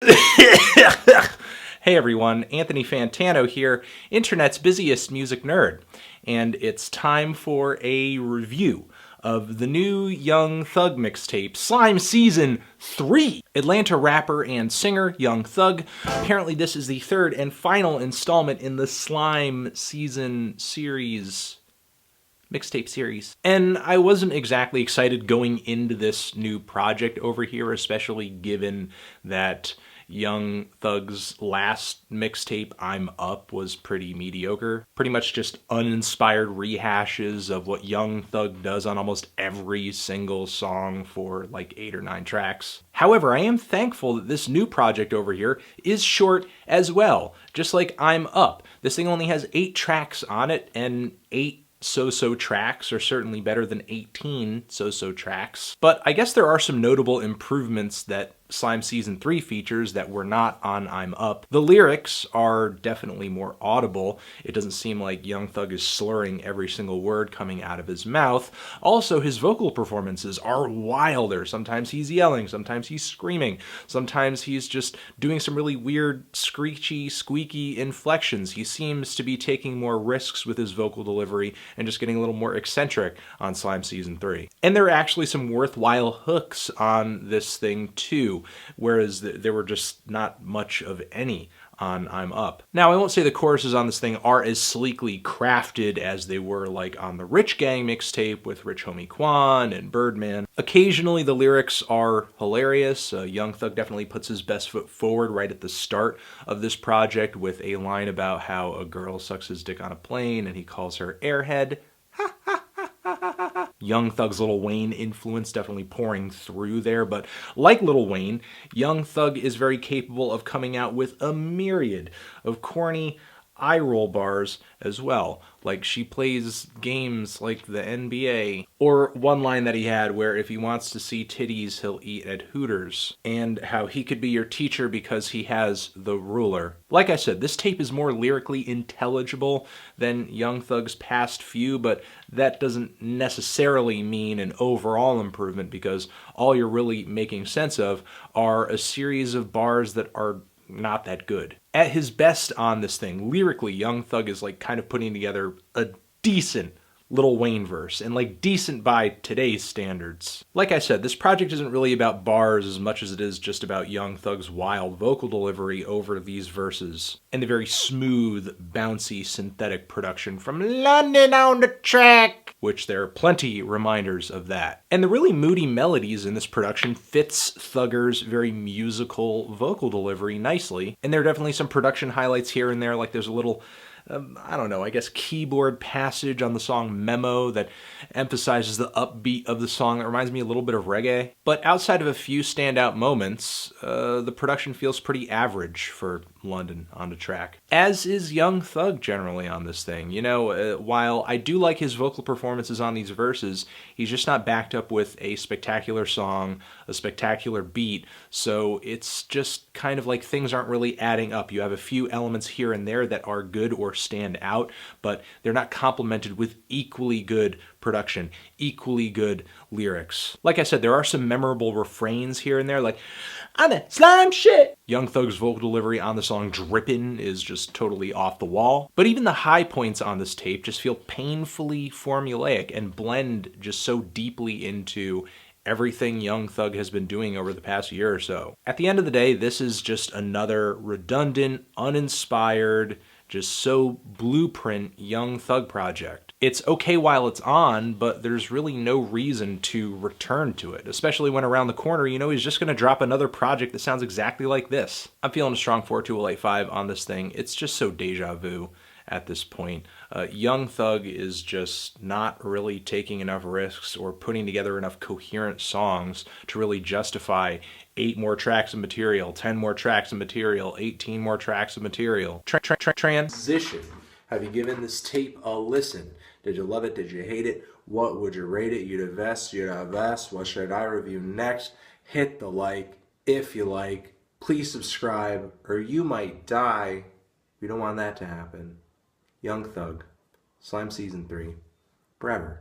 Hey everyone, Anthony Fantano here, internet's busiest music nerd, and it's time for a review of the new Young Thug mixtape, Slime Season 3. Atlanta rapper and singer Young Thug. Apparently this is the third and final installment in the Slime Season series. Mixtape series. And I wasn't exactly excited going into this new project over here, especially given that Young Thug's last mixtape, I'm Up, was pretty mediocre. Pretty much just uninspired rehashes of what Young Thug does on almost every single song for like 8 or 9 tracks. However, I am thankful that this new project over here is short as well, just like I'm Up. This thing only has 8 tracks on it, and 8 so-so tracks are certainly better than 18 so-so tracks. But I guess there are some notable improvements that Slime Season 3 features that were not on I'm Up. The lyrics are definitely more audible. It doesn't seem like Young Thug is slurring every single word coming out of his mouth. Also, his vocal performances are wilder. Sometimes he's yelling, sometimes he's screaming, sometimes he's just doing some really weird screechy, squeaky inflections. He seems to be taking more risks with his vocal delivery and just getting a little more eccentric on Slime Season 3. And there are actually some worthwhile hooks on this thing too, whereas there were just not much of any on I'm Up. Now, I won't say the choruses on this thing are as sleekly crafted as they were like on the Rich Gang mixtape with Rich Homie Quan and Birdman. Occasionally the lyrics are hilarious. Young Thug definitely puts his best foot forward right at the start of this project with a line about how a girl sucks his dick on a plane and he calls her Airhead. Young Thug's Lil Wayne influence definitely pouring through there, but like Lil Wayne, Young Thug is very capable of coming out with a myriad of corny eye roll bars as well. Like she plays games like the NBA. Or one line that he had where if he wants to see titties, he'll eat at Hooters. And how he could be your teacher because he has the ruler. Like I said, this tape is more lyrically intelligible than Young Thug's past few, but that doesn't necessarily mean an overall improvement because all you're really making sense of are a series of bars that are not that good. At his best on this thing, lyrically, Young Thug is like kind of putting together a decent Lil Wayne verse, and like decent by today's standards. Like I said, this project isn't really about bars as much as it is just about Young Thug's wild vocal delivery over these verses, and the very smooth, bouncy, synthetic production from London on the track, which there are plenty reminders of that. And the really moody melodies in this production fits Thugger's very musical vocal delivery nicely, and there are definitely some production highlights here and there, like there's a little I don't know, I guess keyboard passage on the song MEMO that emphasizes the upbeat of the song. That reminds me a little bit of reggae. But outside of a few standout moments, the production feels pretty average for London on the track. As is Young Thug generally on this thing. You know, while I do like his vocal performances on these verses, he's just not backed up with a spectacular song, a spectacular beat, so it's just kind of like things aren't really adding up. You have a few elements here and there that are good or stand out, but they're not complemented with equally good production, equally good lyrics. Like I said, there are some memorable refrains here and there, like, I'm that slime shit! Young Thug's vocal delivery on the song Drippin' is just totally off the wall. But even the high points on this tape just feel painfully formulaic and blend just so deeply into everything Young Thug has been doing over the past year or so. At the end of the day, this is just another redundant, uninspired, just so blueprint Young Thug project. It's okay while it's on, but there's really no reason to return to it, especially when around the corner, you know, he's just gonna drop another project that sounds exactly like this. I'm feeling a strong 42085 on this thing. It's just so deja vu at this point. Young Thug is just not really taking enough risks or putting together enough coherent songs to really justify 8 more tracks of material, 10 more tracks of material, 18 more tracks of material. Transition. Have you given this tape a listen? Did you love it? Did you hate it? What would you rate it? You'd invest, you'd invest. What should I review next? Hit the like if you like. Please subscribe or you might die. We don't want that to happen. Young Thug, Slime Season 3, forever.